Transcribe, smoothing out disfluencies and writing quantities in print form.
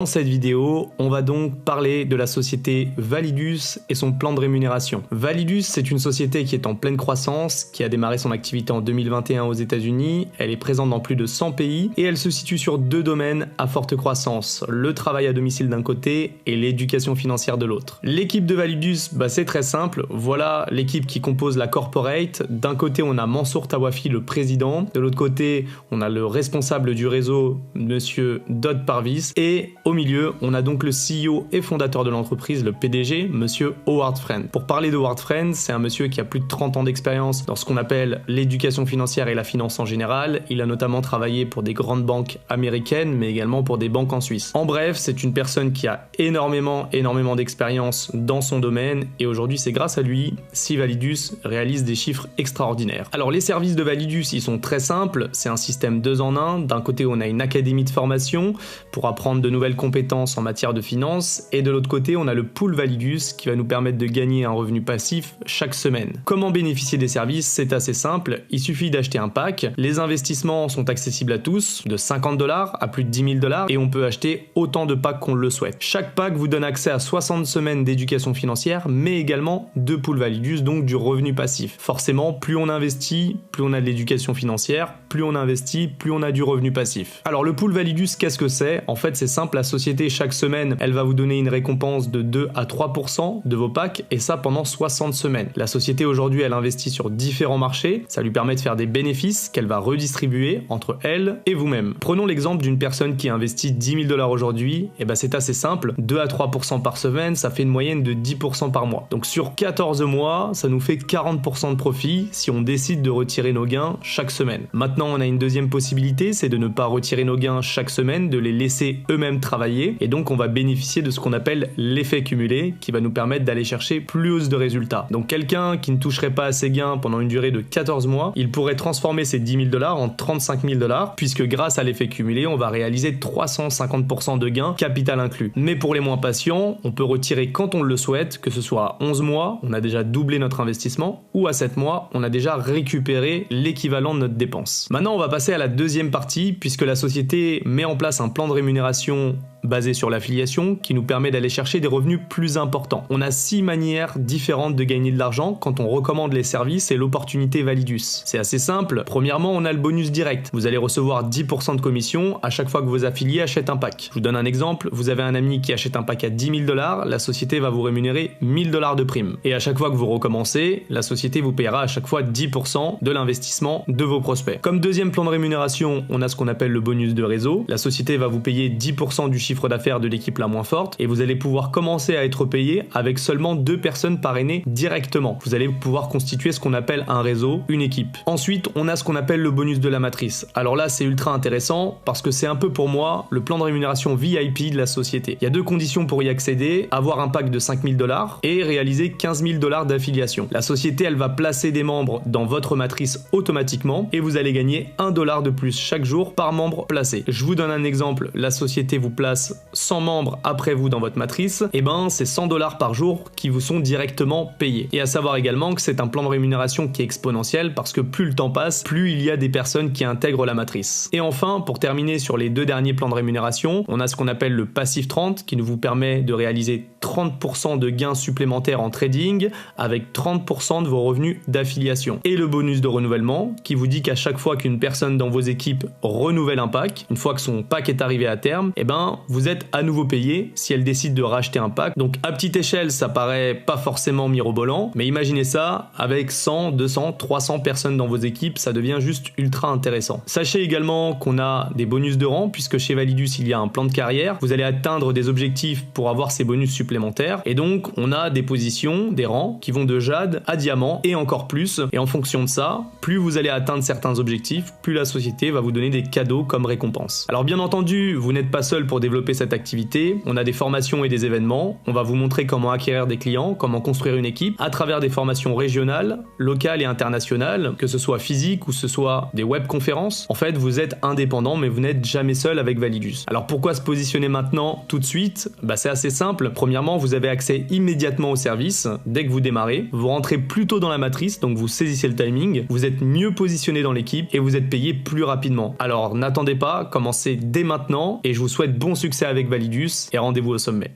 Dans cette vidéo, on va donc parler de la société Validus et son plan de rémunération. Validus, c'est une société qui est en pleine croissance, qui a démarré son activité en 2021 aux États-Unis, elle est présente dans plus de 100 pays et elle se situe sur deux domaines à forte croissance, le travail à domicile d'un côté et l'éducation financière de l'autre. L'équipe de Validus, c'est très simple, voilà l'équipe qui compose la corporate. D'un côté, on a Mansour Tawafi, le président, de l'autre côté, on a le responsable du réseau, monsieur Dodd Parvis, et au milieu, on a donc le CEO et fondateur de l'entreprise, le PDG, monsieur Howard Friend. Pour parler de Howard Friend, c'est un monsieur qui a plus de 30 ans d'expérience dans ce qu'on appelle l'éducation financière et la finance en général. Il a notamment travaillé pour des grandes banques américaines, mais également pour des banques en Suisse. En bref, c'est une personne qui a énormément d'expérience dans son domaine, et aujourd'hui, c'est grâce à lui si Validus réalise des chiffres extraordinaires. Alors, les services de Validus, ils sont très simples. C'est un système 2 en 1. D'un côté, on a une académie de formation pour apprendre de nouvelles compétences en matière de finance, et de l'autre côté on a le pool Validus qui va nous permettre de gagner un revenu passif chaque semaine. Comment bénéficier des services? C'est assez simple, il suffit d'acheter un pack. Les investissements sont accessibles à tous, de 50 $ à plus de 10 000 $, et on peut acheter autant de packs qu'on le souhaite. Chaque pack vous donne accès à 60 semaines d'éducation financière, mais également de pool Validus, donc du revenu passif. Forcément, plus on investit, plus on a de l'éducation financière, plus on investit, plus on a du revenu passif. Alors le pool Validus, qu'est-ce que c'est? En fait, c'est simple, la société chaque semaine, elle va vous donner une récompense de 2 à 3% de vos packs, et ça pendant 60 semaines. La société aujourd'hui, elle investit sur différents marchés, ça lui permet de faire des bénéfices qu'elle va redistribuer entre elle et vous-même. Prenons l'exemple d'une personne qui investit 10 000 $ aujourd'hui, et c'est assez simple, 2 à 3% par semaine, ça fait une moyenne de 10% par mois. Donc sur 14 mois, ça nous fait 40% de profit si on décide de retirer nos gains chaque semaine. Maintenant, on a une deuxième possibilité, c'est de ne pas retirer nos gains chaque semaine, de les laisser eux-mêmes travailler, et donc on va bénéficier de ce qu'on appelle l'effet cumulé qui va nous permettre d'aller chercher plus de résultats. Donc quelqu'un qui ne toucherait pas à ses gains pendant une durée de 14 mois, il pourrait transformer ses 10 000 $ en 35 000 $, puisque grâce à l'effet cumulé, on va réaliser 350% de gains, capital inclus. Mais pour les moins patients, on peut retirer quand on le souhaite, que ce soit à 11 mois, on a déjà doublé notre investissement, ou à 7 mois, on a déjà récupéré l'équivalent de notre dépense. Maintenant, on va passer à la deuxième partie, puisque la société met en place un plan de rémunération basé sur l'affiliation qui nous permet d'aller chercher des revenus plus importants. On a 6 manières différentes de gagner de l'argent quand on recommande les services et l'opportunité Validus. C'est assez simple. Premièrement, on a le bonus direct. Vous allez recevoir 10% de commission à chaque fois que vos affiliés achètent un pack. Je vous donne un exemple. Vous avez un ami qui achète un pack à 10 000 $, la société va vous rémunérer 1 000 $ de prime. Et à chaque fois que vous recommencez, la société vous paiera à chaque fois 10% de l'investissement de vos prospects. Comme deuxième plan de rémunération, on a ce qu'on appelle le bonus de réseau. La société va vous payer 10% du chiffre d'affaires de l'équipe la moins forte, et vous allez pouvoir commencer à être payé avec seulement 2 personnes parrainées directement. Vous allez pouvoir constituer ce qu'on appelle un réseau, une équipe. Ensuite, on a ce qu'on appelle le bonus de la matrice. Alors là, c'est ultra intéressant parce que c'est un peu pour moi le plan de rémunération VIP de la société. Il y a 2 conditions pour y accéder: avoir un pack de 5 000 $ et réaliser 15 000 $ d'affiliation. La société, elle va placer des membres dans votre matrice automatiquement, et vous allez gagner 1 $ de plus chaque jour par membre placé. Je vous donne un exemple, la société vous place 100 membres après vous dans votre matrice, c'est 100 $ par jour qui vous sont directement payés. Et à savoir également que c'est un plan de rémunération qui est exponentiel parce que plus le temps passe, plus il y a des personnes qui intègrent la matrice. Et enfin, pour terminer sur les 2 derniers plans de rémunération, on a ce qu'on appelle le passif 30 qui vous permet de réaliser 30% de gains supplémentaires en trading avec 30% de vos revenus d'affiliation. Et le bonus de renouvellement qui vous dit qu'à chaque fois qu'une personne dans vos équipes renouvelle un pack, une fois que son pack est arrivé à terme, vous êtes à nouveau payé si elle décide de racheter un pack. Donc à petite échelle, ça paraît pas forcément mirobolant, mais imaginez ça avec 100, 200, 300 personnes dans vos équipes, ça devient juste ultra intéressant. Sachez également qu'on a des bonus de rang, puisque chez Validus, il y a un plan de carrière. Vous allez atteindre des objectifs pour avoir ces bonus supplémentaires, et donc on a des positions, des rangs qui vont de jade à diamant et encore plus. Et en fonction de ça, plus vous allez atteindre certains objectifs, plus la société va vous donner des cadeaux comme récompense. Alors bien entendu, vous n'êtes pas seul pour développer cette activité, on a des formations et des événements, on va vous montrer comment acquérir des clients, comment construire une équipe à travers des formations régionales, locales et internationales, que ce soit physique ou ce soit des webconférences. En fait, vous êtes indépendant, mais vous n'êtes jamais seul avec Validus. Alors pourquoi se positionner maintenant, tout de suite? C'est assez simple. Premièrement, vous avez accès immédiatement au service dès que vous démarrez, vous rentrez plus tôt dans la matrice, donc vous saisissez le timing, vous êtes mieux positionné dans l'équipe et vous êtes payé plus rapidement. Alors n'attendez pas, commencez dès maintenant et je vous souhaite bon succès succès avec Validus et rendez-vous au sommet.